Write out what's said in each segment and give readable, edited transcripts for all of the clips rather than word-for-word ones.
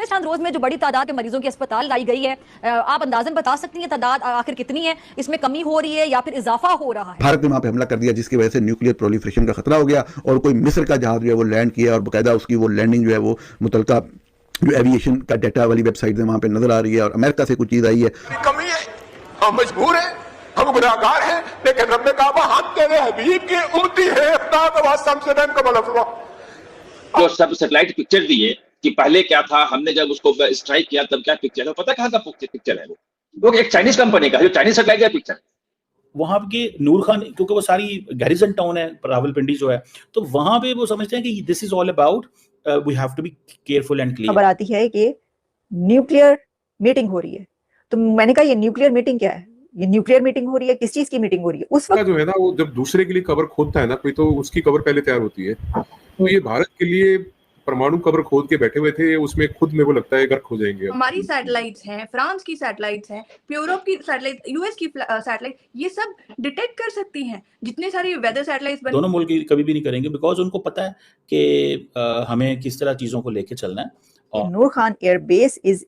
चंद रोज में जो बड़ी तादाद में मरीजों की अस्पताल लाई गई है, आप अंदाजन बता सकती हैं तादाद आखिर कितनी है, इसमें कमी हो रही है या फिर इजाफा हो रहा है? भारत ने वहां पे हमला कर दिया जिसकी वजह से न्यूक्लियर प्रोलिफरेशन का खतरा हो गया और कोई मिस्र का जहाज जो है वो लैंड किया और बाकायदा उसकी वो लैंडिंग जो है वो मुतलका जो एविएशन का डाटा वाली वेबसाइट में वहां पे नजर आ रही है और अमेरिका से कुछ चीज आई है। कमी है, हम मजबूर हैं, हम गुनाहगार हैं, लेकिन रब ने कहा हम तेरे हबीब की उम्मती है। जो सब सैटेलाइट पिक्चर दिए कि पहले क्या था, हमने जब उसको स्ट्राइक किया तब क्या पिक्चर है, पता कहाँ का पिक्चर है वो एक चाइनीज कंपनी का, जो चाइनीज सैटेलाइट का पिक्चर है। वहां के नूर खान, क्योंकि वो सारी गैरिसन टाउन है रावलपिंडी जो है, तो वहां पे वो समझते हैं कि this is all about we have to be careful and clear. खबर आती है कि न्यूक्लियर मीटिंग हो रही है, तो मैंने कहा ये न्यूक्लियर मीटिंग क्या है? ये न्यूक्लियर मीटिंग हो रही है, किस चीज की मीटिंग हो रही है? उस वक्त जो है ना, वो जब दूसरे के लिए कबर खोदता है ना कोई, तो उसकी कबर पहले तैयार होती है। तो ये भारत के लिए परमाणु कबर खोद के बैठे हुए थे, उसमें खुद में वो लगता है घर खो जाएंगे। हमारी सैटेलाइट्स हैं, फ्रांस की सैटेलाइट्स हैं, यूरोप की सैटेलाइट, यूएस की सैटेलाइट, ये सब डिटेक्ट कर सकती हैं। जितने सारी वेदर सैटेलाइट्स दोनों मुल्क कभी भी नहीं करेंगे, बिकॉज उनको पता है कि हमें किस तरह चीजों को लेके चलना है। और Noor Khan airbase is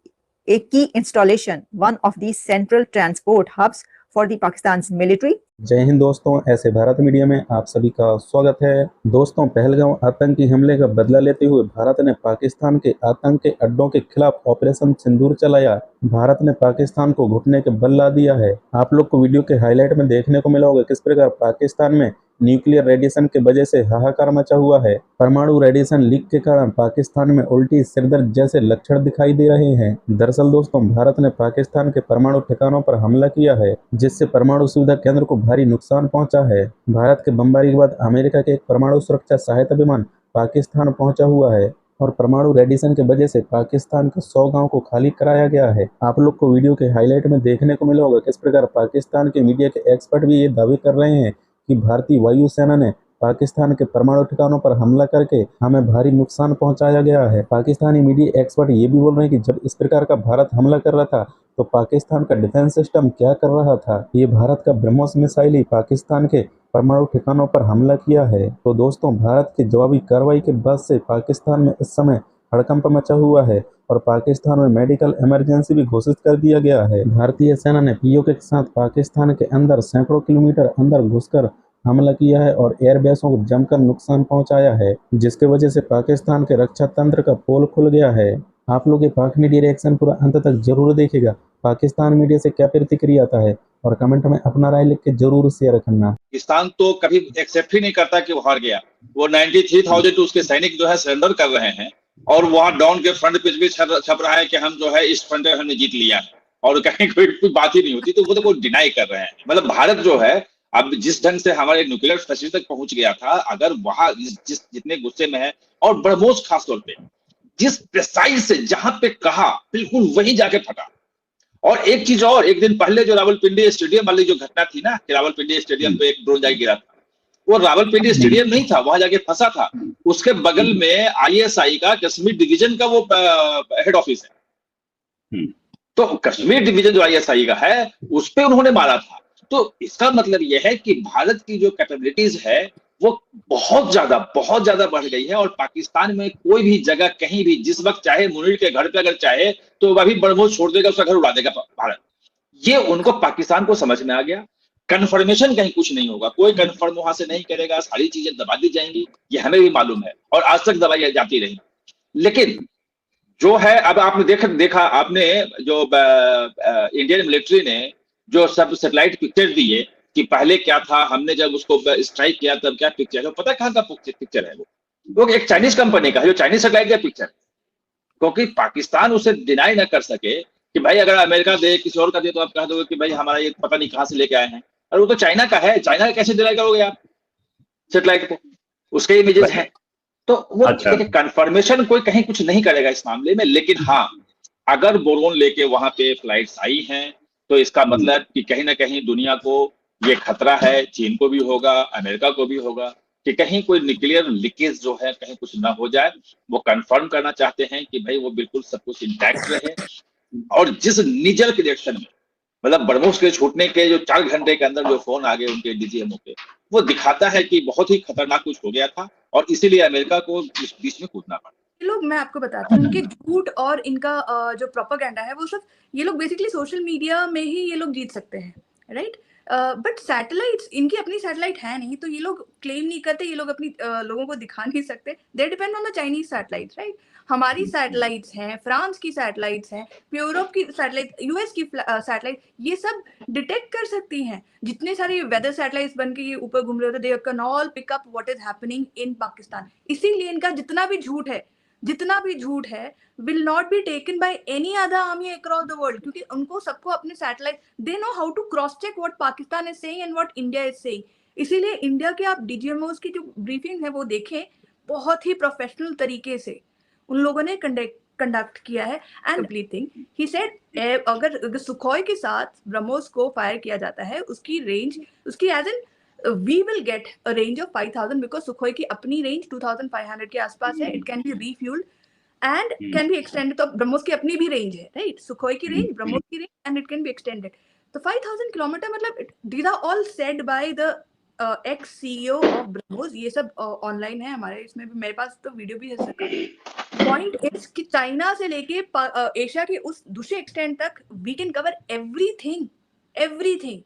a key installation, one of the central transport hubs for the Pakistan's military. जय हिंद दोस्तों, ऐसे भारत मीडिया में आप सभी का स्वागत है। दोस्तों, पहलगाम आतंकी हमले का बदला लेते हुए भारत ने पाकिस्तान के आतंक के अड्डों के खिलाफ ऑपरेशन सिंदूर चलाया। भारत ने पाकिस्तान को घुटने के बल ला दिया है। आप लोग को वीडियो के हाईलाइट में देखने को मिला होगा किस प्रकार पाकिस्तान में न्यूक्लियर रेडिएशन के वजह से हाहाकार मचा हुआ है। परमाणु रेडिएशन लीक के कारण पाकिस्तान में उल्टी, सिरदर्द जैसे लक्षण दिखाई दे रहे हैं। दरअसल दोस्तों, भारत ने पाकिस्तान के परमाणु ठिकानों पर हमला किया है, जिससे परमाणु सुविधा केंद्र को भारी नुकसान पहुंचा है। भारत के बमबारी के बाद अमेरिका के एक परमाणु सुरक्षा सहायता विमान पाकिस्तान पहुंचा हुआ है और परमाणु रेडिएशन की वजह से पाकिस्तान के 100 गांव को खाली कराया गया है। आप लोग को वीडियो के हाईलाइट में देखने को मिला होगा किस प्रकार पाकिस्तान के मीडिया के एक्सपर्ट भी ये दावे कर रहे हैं कि भारतीय वायुसेना ने पाकिस्तान के परमाणु ठिकानों पर हमला करके हमें भारी नुकसान पहुंचाया गया है। पाकिस्तानी मीडिया एक्सपर्ट ये भी बोल रहे हैं कि जब इस प्रकार का भारत हमला कर रहा था तो पाकिस्तान का डिफेंस सिस्टम क्या कर रहा था। ये भारत का ब्रह्मोस मिसाइल ही पाकिस्तान के परमाणु ठिकानों पर हमला किया है। तो दोस्तों, भारत की जवाबी कार्रवाई के बाद से पाकिस्तान में इस समय हड़कंप मचा हुआ है और पाकिस्तान में मेडिकल इमरजेंसी भी घोषित कर दिया गया है। भारतीय सेना ने पीओके के साथ पाकिस्तान के अंदर सैकड़ों किलोमीटर अंदर घुसकर हमला किया है और एयरबेसों को जमकर नुकसान पहुंचाया है, जिसके वजह से पाकिस्तान के रक्षा तंत्र का पोल खुल गया है। आप लोग ये पाक मीडिया रिएक्शन पूरा अंत तक जरूर देखिएगा। पाकिस्तान मीडिया से क्या प्रतिक्रिया आता है और कमेंट में अपना राय लिख के जरूर शेयर करना। पाकिस्तान तो कभी एक्सेप्ट ही नहीं करता कि वो हार गया। वो 93,000 उसके सैनिक जो है सरेंडर कर रहे हैं और वहां डाउन के फ्रंट पेज भी छप रहा है कि हम जो है इस फ्रंट हमने जीत लिया है और कहीं कोई बात ही नहीं होती, तो वो तो डिनाई कर रहे हैं। मतलब भारत जो है अब जिस ढंग से हमारे न्यूक्लियर फैसिलिटी तक पहुंच गया था, अगर वहां जितने गुस्से में है और ब्रह्मोस खास तौर पे जिस प्रेसाइज से जहां पे कहा बिल्कुल वही जाके फटा। और एक चीज और, एक दिन पहले जो रावलपिंडी स्टेडियम वाली जो घटना थी ना कि रावलपिंडी स्टेडियम पे एक ड्रोन जाके गिरा था, वो रावलपिंडी स्टेडियम नहीं था, वहां जाके फंसा था। उसके बगल में आईएसआई का कश्मीर डिवीजन का वो हेड ऑफिस है। तो कश्मीर डिवीजन जो आईएसआई का है उस पे उन्होंने मारा था। तो इसका मतलब यह है कि भारत की जो कैपेबिलिटीज है वो बहुत ज्यादा बढ़ गई है और पाकिस्तान में कोई भी जगह कहीं भी जिस वक्त चाहे मुनीर के घर पे अगर चाहे तो वह भी ब्रह्मोस छोड़ देगा, उसका घर उड़ा देगा भारत। ये उनको पाकिस्तान को समझ में आ गया। कन्फर्मेशन कहीं कुछ नहीं होगा, कोई कन्फर्म वहां से नहीं करेगा, सारी चीजें दबा दी जाएंगी, ये हमें भी मालूम है और आज तक दबाई जाती रही। लेकिन जो है, अब आपने देखा आपने जो इंडियन मिलिट्री ने जो सब सैटेलाइट पिक्चर दिए कि पहले क्या था, हमने जब उसको स्ट्राइक किया तब क्या पिक्चर है, पता कहाँ का पिक्चर है वो एक चाइनीज कंपनी का, जो चाइनीज सैटेलाइट का पिक्चर है। क्योंकि पाकिस्तान उसे डिनाई ना कर सके कि भाई अगर अमेरिका दे किसी और का दे तो आप कह दोगे कि भाई हमारा ये पता नहीं कहाँ से लेके आए हैं, और वो तो चाइना का है, चाइना का कैसे डिनाई करोगे आप सैटेलाइट को, उसके इमेजेस हैं। तो वो कंफर्मेशन कोई कहीं कुछ नहीं करेगा इस मामले में। लेकिन हाँ, अगर ड्रोन लेके वहां पे फ्लाइट्स आई हैं तो इसका मतलब कि कहीं ना कहीं दुनिया को ये खतरा है, चीन को भी होगा, अमेरिका को भी होगा कि कहीं कोई न्यूक्लियर लीकेज जो है कहीं कुछ ना हो जाए। वो कंफर्म करना चाहते हैं कि भाई वो बिल्कुल सब कुछ इंटैक्ट रहे। और जिस नीजर के डायरेक्शन में, मतलब ब्रह्मोस के छूटने के जो 4 घंटे के अंदर जो फोन आ गए उनके डीजीएमओ के, वो दिखाता है कि बहुत ही खतरनाक कुछ हो गया था और इसीलिए अमेरिका को इस बीच में कूदना पड़ा। ये लोग, मैं आपको बताती हूँ, उनके झूठ और इनका जो प्रोपेगेंडा है वो सब ये लोग बेसिकली सोशल मीडिया में ही ये लोग जीत सकते हैं, राइट? बट सैटेलाइट्स, इनकी अपनी सैटेलाइट है नहीं, तो ये लोग क्लेम नहीं करते, ये लोग अपनी लोगों को दिखा नहीं सकते। They depend on the Chinese satellites, right? हमारी सैटेलाइट्स हैं, फ्रांस की सैटेलाइट्स हैं, यूरोप की सैटेलाइट, यूएस की सैटेलाइट, ये सब डिटेक्ट कर सकती हैं। जितने सारे वेदर सैटेलाइट्स बन के ये ऊपर घूम रहे होते, they can all pick up what is happening in Pakistan. इसीलिए इनका जितना भी झूठ है will not be taken by any other army across the world, क्योंकि उनको सबको अपने satellite, they know how to cross check what Pakistan is saying and what India is saying। इसीलिए इंडिया के आप डीजीएमओस की जो ब्रीफिंग है वो देखें, बहुत ही प्रोफेशनल तरीके से उन लोगों ने कंडक्ट किया है। And complete thing he said, अगर सुखोई के साथ ब्रह्मोस को फायर किया जाता है, उसकी रेंज, उसकी age an we will get a range of 5000 because Sukhoi की अपनी रेंज 2500 के आसपास है। It can be refueled and can be extended। तो ब्रह्मोस की अपनी भी रेंज है, राइट? सुखोई की रेंज, ब्रह्मोस की range, and it can be extended. तो 5000 किलोमीटर, मतलब these are all said by the ex CEO of BrahMos. ये सब ऑनलाइन है हमारे, इसमें भी मेरे पास तो वीडियो भी है इसका। पॉइंट इज कि चाइना से लेके एशिया के उस दूसरे एक्सटेंट तक वी कैन कवर एवरीथिंग।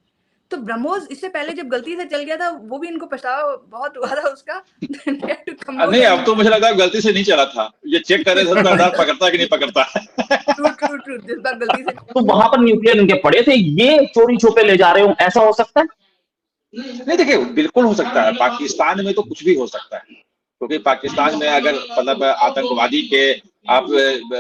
तो ब्रह्मोस इससे पहले जब गलती से चल गया था, वो भी इनको पछतावा बहुत हुआ था उसका। नहीं, अब तो मुझे लगता है गलती से नहीं चला था, ये चेक कर रहे थे रडार पकड़ता कि नहीं पकड़ता। ट्रू, जिस बार गलती से तो वहां पर न्यूक्लियर इनके पड़े थे, ये चोरी छुपे ले जा रहे हो, ऐसा हो सकता है? नहीं, देखिए, बिल्कुल हो सकता है। पाकिस्तान में तो कुछ भी हो सकता है, क्योंकि पाकिस्तान में अगर मतलब आतंकवादी के आप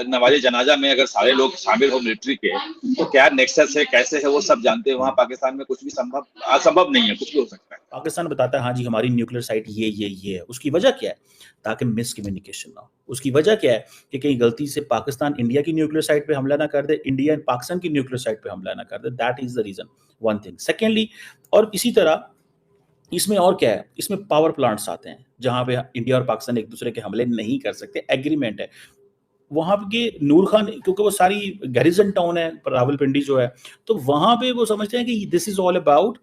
नवाजे जनाजा में अगर सारे लोग शामिल हो मिलिट्री के, तो क्या नेक्सस है, कैसे है, वो सब जानते हैं। वहाँ पाकिस्तान में कुछ भी असंभव नहीं है, कुछ भी हो सकता है। पाकिस्तान बताता है हाँ जी हमारी न्यूक्लियर साइट ये है। उसकी वजह क्या है? ताकि मिसकम्युनिकेशन ना हो। उसकी वजह क्या है कि कहीं गलती से पाकिस्तान इंडिया की न्यूक्लियर साइट पे हमला ना कर दे, इंडिया पाकिस्तान की न्यूक्लियर साइट पे हमला ना कर दे। That is the reason, one thing. Secondly, और इसी तरह इसमें और क्या है, इसमें पावर प्लांट्स आते हैं जहां पे इंडिया और पाकिस्तान एक दूसरे के हमले नहीं कर सकते, एग्रीमेंट है। वहां के नूर खान, क्योंकि वो सारी गैरिजन टाउन है रावलपिंडी जो है, तो वहां पे वो समझते हैं कि this is all about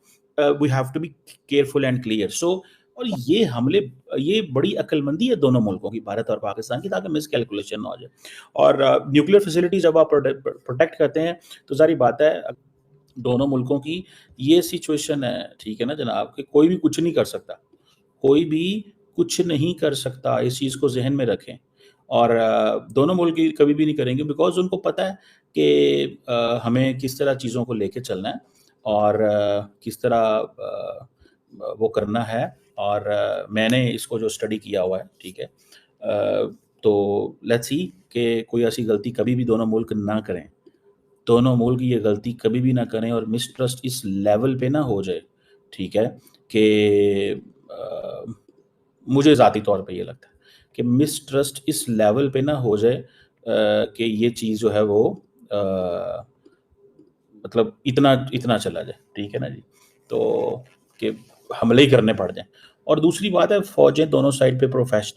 we have to be careful and clear. So और ये हमले, ये बड़ी अक्लमंदी है दोनों मुल्कों की, भारत और पाकिस्तान की, ताकि मिस कैलकुलेशन ना हो जाए। और न्यूक्लियर फैसिलिटी जब आप प्रोटेक्ट करते हैं तो सारी बात है, दोनों मुल्कों की ये सिचुएशन है, ठीक है ना जनाब, कि कोई भी कुछ नहीं कर सकता, कोई भी कुछ नहीं कर सकता। इस चीज़ को जहन में रखें। और दोनों मुल्क कभी भी नहीं करेंगे, बिकॉज उनको पता है कि हमें किस तरह चीज़ों को लेके चलना है और किस तरह वो करना है। और मैंने इसको जो स्टडी किया हुआ है, ठीक है, तो लेट्स सी कि कोई ऐसी गलती कभी भी दोनों मुल्क ना करें, दोनों मुल्क ये गलती कभी भी ना करें और मिसट्रस्ट इस लेवल पे ना हो जाए, ठीक है, कि मुझे ज़ाती तौर पे ये लगता है कि मिसट्रस्ट इस लेवल पे ना हो जाए कि ये चीज़ जो है वो मतलब इतना चला जाए, ठीक है ना जी, तो कि हमले ही करने पड़ जाएं। और दूसरी बात है, फौजें दोनों साइड पे प्रोफेशनल